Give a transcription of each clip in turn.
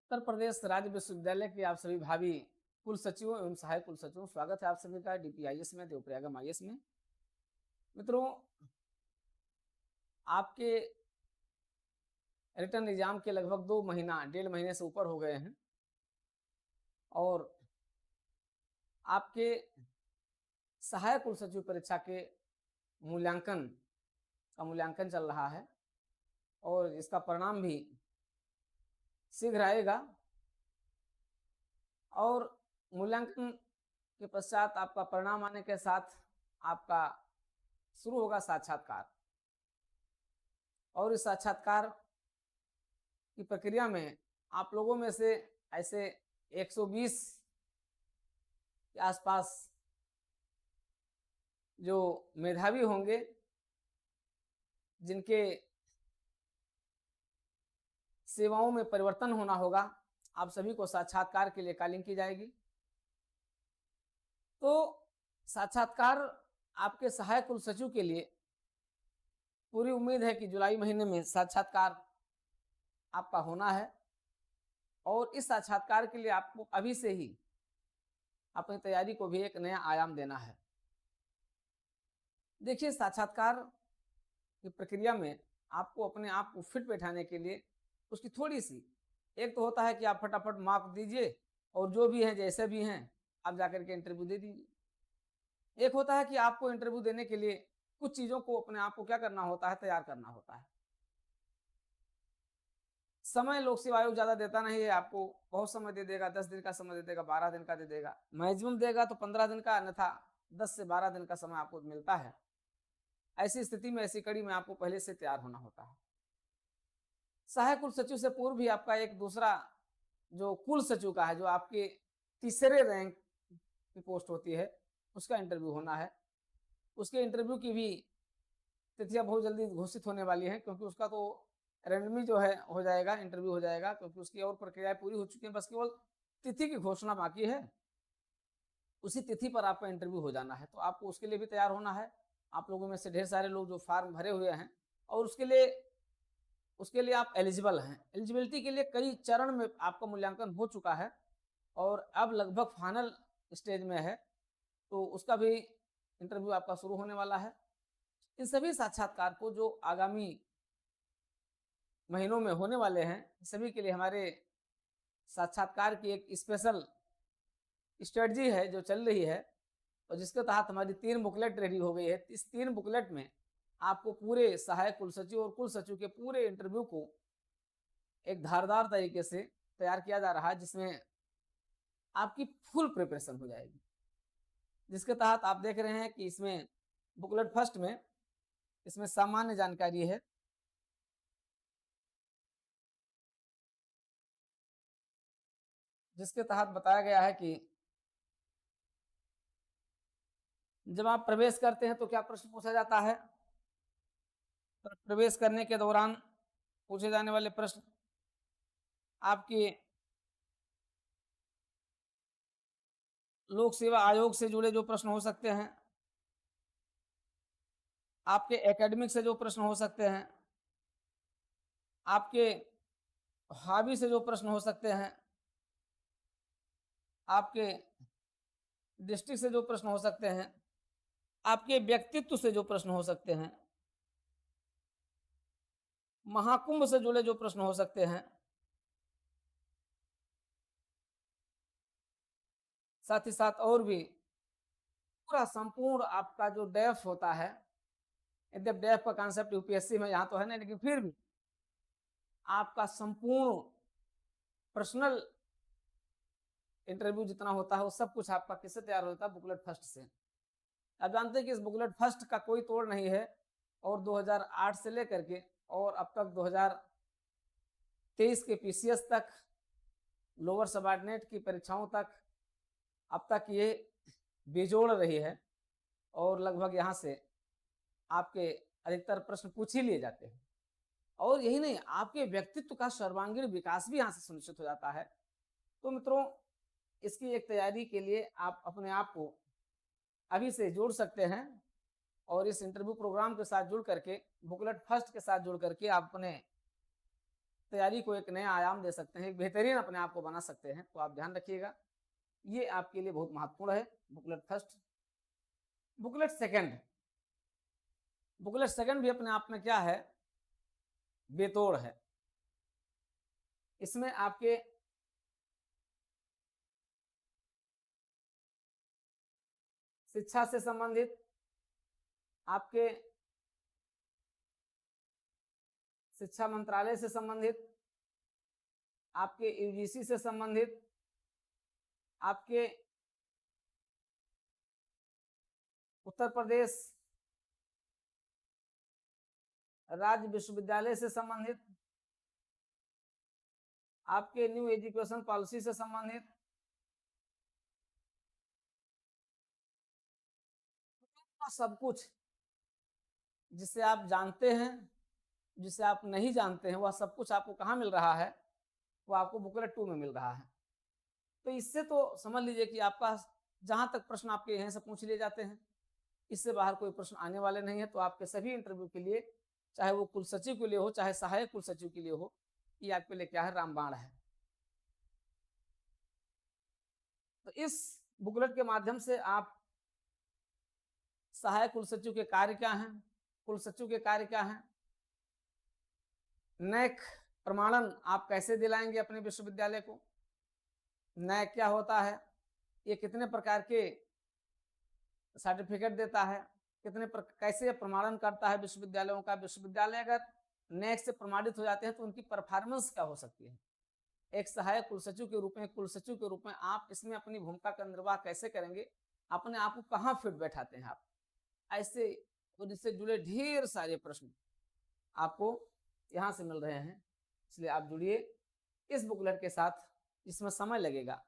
उत्तर प्रदेश राज्य विश्वविद्यालय के आप सभी भावी कुल सचिवों एवं सहायक कुल सचिवों, स्वागत है आप सभी का डीपीआईएस में, देवप्रयागम आईएएस में। मित्रों, आपके रिटर्न एग्जाम के लगभग 1.5 महीने से ऊपर हो गए हैं और आपके सहायक कुल सचिव परीक्षा के मूल्यांकन चल रहा है और इसका परिणाम भी शीघ्र आएगा। और मूल्यांकन के पश्चात आपका परिणाम आने के साथ आपका शुरू होगा साक्षात्कार, और इस साक्षात्कार की प्रक्रिया में आप लोगों में से ऐसे 120 के आसपास जो मेधावी होंगे, जिनके सेवाओं में परिवर्तन होना होगा, आप सभी को साक्षात्कार के लिए कॉलिंग की जाएगी। तो साक्षात्कार आपके सहायक कुल सचिव के लिए पूरी उम्मीद है कि जुलाई महीने में साक्षात्कार आपका होना है और इस साक्षात्कार के लिए आपको अभी से ही अपनी तैयारी को भी एक नया आयाम देना है। देखिए, साक्षात्कार की प्रक्रिया में आपको अपने आप को फिट बैठाने के लिए उसकी थोड़ी सी, एक तो होता है कि आप फटाफट मार्क दीजिए और जो भी हैं जैसे भी हैं आप जाकर के इंटरव्यू दे दीजिए। एक होता है कि आपको इंटरव्यू देने के लिए कुछ चीजों को अपने आप को क्या करना होता है, तैयार करना होता है। समय लोक सेवा आयोग ज्यादा देता नहीं है, आपको बहुत समय दे देगा, 10 दिन का समय दे देगा, 12 दिन का दे देगा, मैक्सिमम देगा तो 15 दिन का, अन्यथा 10 से 12 दिन का समय आपको मिलता है। ऐसी स्थिति में, ऐसी कड़ी में आपको पहले से तैयार होना होता है। सहायक कुल सचिव से पूर्व भी आपका एक दूसरा जो कुल सचिव का है, जो आपके तीसरे रैंक की पोस्ट होती है, उसका इंटरव्यू होना है। उसके इंटरव्यू की भी तिथियां बहुत जल्दी घोषित होने वाली हैं, क्योंकि उसका तो रैंडमी जो है हो जाएगा, इंटरव्यू हो जाएगा, क्योंकि उसकी और प्रक्रियाएं पूरी हो चुकी हैं, बस केवल तिथि की घोषणा बाकी है। उसी तिथि पर आपका इंटरव्यू हो जाना है, तो आपको उसके लिए भी तैयार होना है। आप लोगों में से ढेर सारे लोग जो फॉर्म भरे हुए हैं और उसके लिए आप एलिजिबल हैं। एलिजिबिलिटी के लिए कई चरण में आपका मूल्यांकन हो चुका है और अब लगभग फाइनल स्टेज में है, तो उसका भी इंटरव्यू आपका शुरू होने वाला है। इन सभी साक्षात्कार को जो आगामी महीनों में होने वाले हैं, सभी के लिए हमारे साक्षात्कार की एक स्पेशल स्ट्रेटजी है जो चल रही है और जिसके तहत हमारी 3 बुकलेट रेडी हो गई है। इस 3 बुकलेट में आपको पूरे सहायक कुल सचिव और कुल सचिव के पूरे इंटरव्यू को एक धारदार तरीके से तैयार किया जा रहा है, जिसमें आपकी फुल प्रिपरेशन हो जाएगी। जिसके तहत आप देख रहे हैं कि इसमें बुकलेट फर्स्ट में इसमें सामान्य जानकारी है, जिसके तहत बताया गया है कि जब आप प्रवेश करते हैं तो क्या प्रश्न पूछा जाता है। प्रवेश करने के दौरान पूछे जाने वाले प्रश्न आपके लोक सेवा आयोग से जुड़े जो प्रश्न हो सकते हैं, आपके एकेडमिक से जो प्रश्न हो सकते हैं, आपके हॉबी से जो प्रश्न हो सकते हैं, आपके डिस्ट्रिक्ट से जो प्रश्न हो सकते हैं, आपके व्यक्तित्व से जो प्रश्न हो सकते हैं, महाकुंभ से जुड़े जो प्रश्न हो सकते हैं, साथ ही साथ और भी पूरा संपूर्ण आपका जो डेफ होता है, यद्यप डेफ का कॉन्सेप्ट यूपीएससी में यहाँ तो है नहीं, लेकिन फिर भी आपका संपूर्ण पर्सनल इंटरव्यू जितना होता है वो सब कुछ आपका किससे तैयार होता है, बुकलेट फर्स्ट से। आप जानते हैं कि इस बुकलेट फर्स्ट का कोई तोड़ नहीं है और 2008 से लेकर के और अब तक 2023 के पीसीएस तक, लोअर सबऑर्डिनेट की परीक्षाओं तक अब तक ये बेजोड़ रही है और लगभग यहाँ से आपके अधिकतर प्रश्न पूछ ही लिए जाते हैं। और यही नहीं, आपके व्यक्तित्व का सर्वांगीण विकास भी यहाँ से सुनिश्चित हो जाता है। तो मित्रों, इसकी एक तैयारी के लिए आप अपने आप को अभी से जोड़ सकते हैं और इस इंटरव्यू प्रोग्राम के साथ जुड़ करके, बुकलेट फर्स्ट के साथ जुड़ करके आप अपने तैयारी को एक नया आयाम दे सकते हैं, एक बेहतरीन अपने आप को बना सकते हैं। तो आप ध्यान रखिएगा, ये आपके लिए बहुत महत्वपूर्ण है। Booklet first. Booklet second. Booklet second भी अपने आप में क्या है, बेतोड़ है। इसमें आपके शिक्षा से संबंधित, आपके शिक्षा मंत्रालय से संबंधित, आपके यूजीसी से संबंधित, आपके उत्तर प्रदेश राज्य विश्वविद्यालय से संबंधित, आपके न्यू एजुकेशन पॉलिसी से संबंधित, सब कुछ जिसे आप जानते हैं, जिसे आप नहीं जानते हैं, वह सब कुछ आपको कहाँ मिल रहा है, वो आपको बुकलेट 2 में मिल रहा है। तो इससे तो समझ लीजिए कि आपका जहां तक प्रश्न आपके यहीं से पूछ लिए जाते हैं, इससे बाहर कोई प्रश्न आने वाले नहीं है। तो आपके सभी इंटरव्यू के लिए, चाहे वो कुल सचिव के लिए हो, चाहे सहायक कुल सचिव के लिए हो, ये आपके लिए क्या है, रामबाण है। तो इस बुकलेट के माध्यम से आप सहायक कुल सचिव के कार्य क्या हैं, कुल सचिव के कार्य क्या हैं, नैक प्रमाणन आप कैसे दिलाएंगे अपने विश्वविद्यालय को, नैक क्या होता है, ये कितने प्रकार के सर्टिफिकेट देता है, कैसे प्रमाणन करता है विश्वविद्यालयों का, विश्वविद्यालय अगर नैक से प्रमाणित हो जाते हैं तो उनकी परफॉर्मेंस क्या हो सकती है, एक सहायक कुल सचिव के रूप में, कुल सचिव के रूप में आप इसमें अपनी भूमिका का निर्वाह कैसे करेंगे, अपने आप को कहाँ फिट बैठाते हैं आप। ऐसे और इससे जुड़े ढेर सारे प्रश्न आपको यहाँ से मिल रहे हैं, इसलिए आप जुड़िए इस बुकलेट के साथ, इसमें समय लगेगा।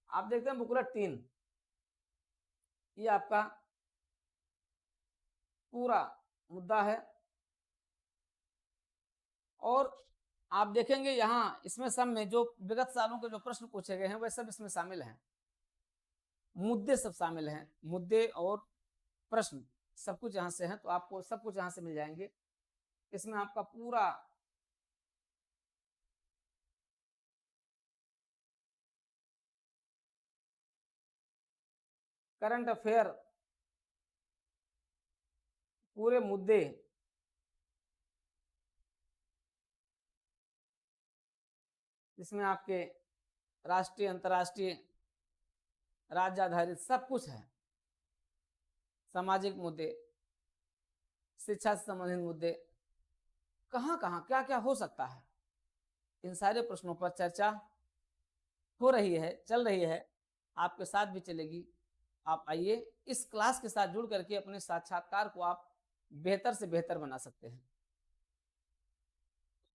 आप देखते हैं बुकलेट 3, ये आपका पूरा मुद्दा है और आप देखेंगे यहाँ इसमें सब में जो विगत सालों के जो प्रश्न पूछे गए हैं वह सब इसमें शामिल हैं, मुद्दे सब शामिल हैं, मुद्दे और प्रश्न सब कुछ यहाँ से हैं। तो आपको सब कुछ यहाँ से मिल जाएंगे। इसमें आपका पूरा करंट अफेयर, पूरे मुद्दे, इसमें आपके राष्ट्रीय अंतर्राष्ट्रीय राज्य आधारित सब कुछ है, सामाजिक मुद्दे, शिक्षा से संबंधित मुद्दे, कहाँ कहाँ क्या क्या हो सकता है, इन सारे प्रश्नों पर चर्चा हो रही है, चल रही है, आपके साथ भी चलेगी। आप आइए, इस क्लास के साथ जुड़ करके अपने साक्षात्कार को आप बेहतर से बेहतर बना सकते हैं।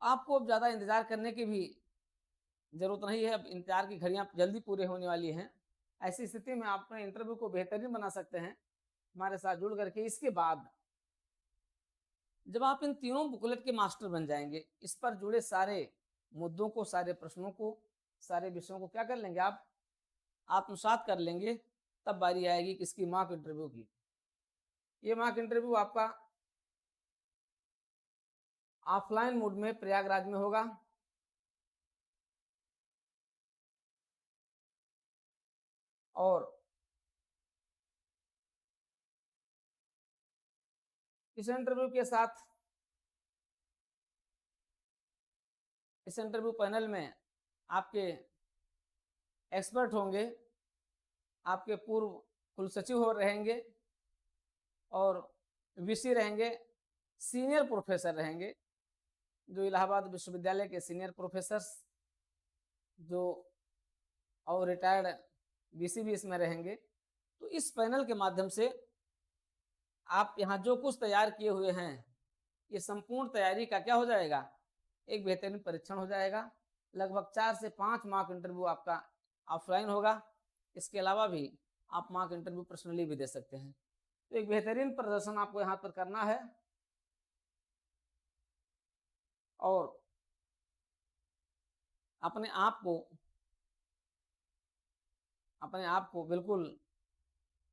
आपको अब ज्यादा इंतजार करने की भी जरूरत नहीं है, अब इंतजार की घड़ियां जल्दी पूरी होने वाली हैं। ऐसी स्थिति में आप अपने इंटरव्यू को बेहतरीन बना सकते हैं हमारे साथ जुड़ करके। इसके बाद जब आप इन तीनों बुकलेट के मास्टर बन जाएंगे, इस पर जुड़े सारे मुद्दों को, सारे प्रश्नों को, सारे विषयों को क्या कर लेंगे, आप आत्मसात कर लेंगे, तब बारी आएगी किसकी, मॉक इंटरव्यू की। ये मॉक इंटरव्यू आपका ऑफलाइन मोड में प्रयागराज में होगा। और इस इंटरव्यू के साथ, इस इंटरव्यू पैनल में आपके एक्सपर्ट होंगे, आपके पूर्व कुल सचिव हो रहेंगे और वीसी रहेंगे, सीनियर प्रोफेसर रहेंगे, जो इलाहाबाद विश्वविद्यालय के सीनियर प्रोफेसर्स जो और रिटायर्ड वीसी भी इसमें रहेंगे। तो इस पैनल के माध्यम से आप यहाँ जो कुछ तैयार किए हुए हैं, ये संपूर्ण तैयारी का क्या हो जाएगा, एक बेहतरीन परीक्षण हो जाएगा। लगभग 4 से 5 मॉक इंटरव्यू आपका ऑफलाइन होगा। इसके अलावा भी आप मॉक इंटरव्यू पर्सनली भी दे सकते हैं। तो एक बेहतरीन प्रदर्शन आपको यहाँ पर करना है और अपने आप को बिल्कुल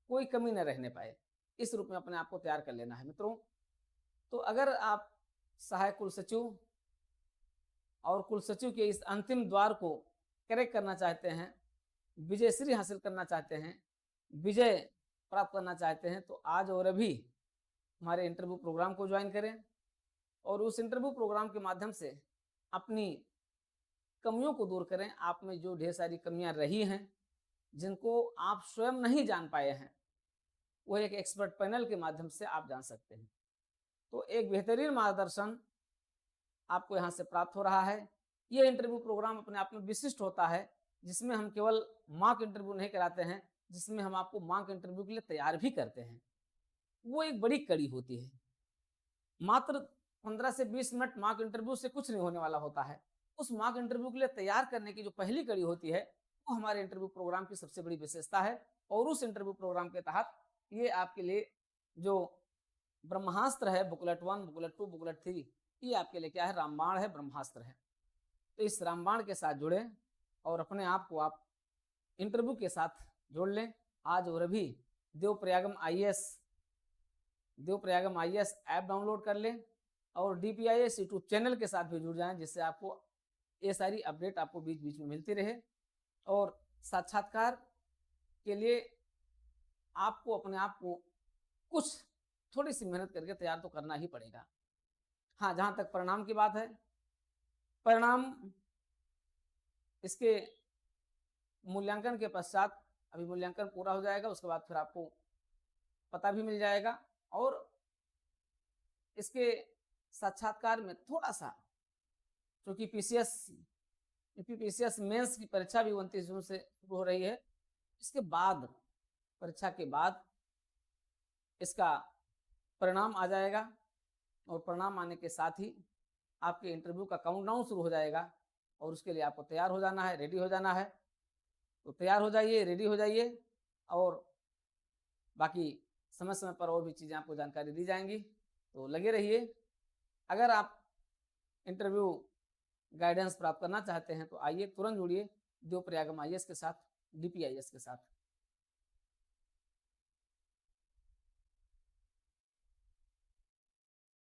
कोई कमी न रहने पाए, इस रूप में अपने आप को तैयार कर लेना है मित्रों। तो अगर आप सहायक कुल सचिव और कुल सचिव के इस अंतिम द्वार को क्रैक करना चाहते हैं, विजयश्री हासिल करना चाहते हैं, विजय प्राप्त करना चाहते हैं, तो आज और अभी हमारे इंटरव्यू प्रोग्राम को ज्वाइन करें और उस इंटरव्यू प्रोग्राम के माध्यम से अपनी कमियों को दूर करें। आप में जो ढेर सारी कमियां रही हैं, जिनको आप स्वयं नहीं जान पाए हैं, वो एक एक्सपर्ट पैनल के माध्यम से आप जान सकते हैं। तो एक बेहतरीन मार्गदर्शन आपको यहाँ से प्राप्त हो रहा है। ये इंटरव्यू प्रोग्राम अपने आप में विशिष्ट होता है, जिसमें हम केवल मॉक इंटरव्यू नहीं कराते हैं, जिसमें हम आपको मॉक इंटरव्यू के लिए तैयार भी करते हैं। वो एक बड़ी कड़ी होती है। मात्र 15 से 20 मिनट मॉक इंटरव्यू से कुछ नहीं होने वाला होता है। उस मॉक इंटरव्यू के लिए तैयार करने की जो पहली कड़ी होती है, वो हमारे इंटरव्यू प्रोग्राम की सबसे बड़ी विशेषता है। और उस इंटरव्यू प्रोग्राम के तहत ये आपके लिए जो ब्रह्मास्त्र है, बुकलेट 1, बुकलेट 2, बुकलेट 3, ये आपके लिए क्या है, रामबाण है, ब्रह्मास्त्र है। तो इस रामबाण के साथ जुड़े और अपने आप को आप इंटरव्यू के साथ जोड़ लें। आज और अभी देवप्रयागम आईएएस ऐप डाउनलोड कर लें और DPIS यूट्यूब चैनल के साथ भी जुड़ जाएं, जिससे आपको ये सारी अपडेट आपको बीच बीच में मिलती रहे। और साक्षात्कार के लिए आपको अपने आप को कुछ थोड़ी सी मेहनत करके तैयार तो करना ही पड़ेगा। हाँ, जहाँ तक परिणाम की बात है, परिणाम इसके मूल्यांकन के पश्चात, अभी मूल्यांकन पूरा हो जाएगा, उसके बाद फिर आपको पता भी मिल जाएगा। और इसके साक्षात्कार में थोड़ा सा, क्योंकि यूपीपीसीएस मेंस की परीक्षा भी 29 जून से शुरू हो रही है, इसके बाद, परीक्षा के बाद इसका परिणाम आ जाएगा और परिणाम आने के साथ ही आपके इंटरव्यू का काउंटडाउन शुरू हो जाएगा और उसके लिए आपको तैयार हो जाना है, रेडी हो जाना है। तो तैयार हो जाइए, रेडी हो जाइए और बाकी समय समय पर और भी चीज़ें आपको जानकारी दी जाएंगी, तो लगे रहिए। अगर आप इंटरव्यू गाइडेंस प्राप्त करना चाहते हैं तो आइए तुरंत जुड़िए देवप्रयागम आईएएस के साथ, DPIS के साथ।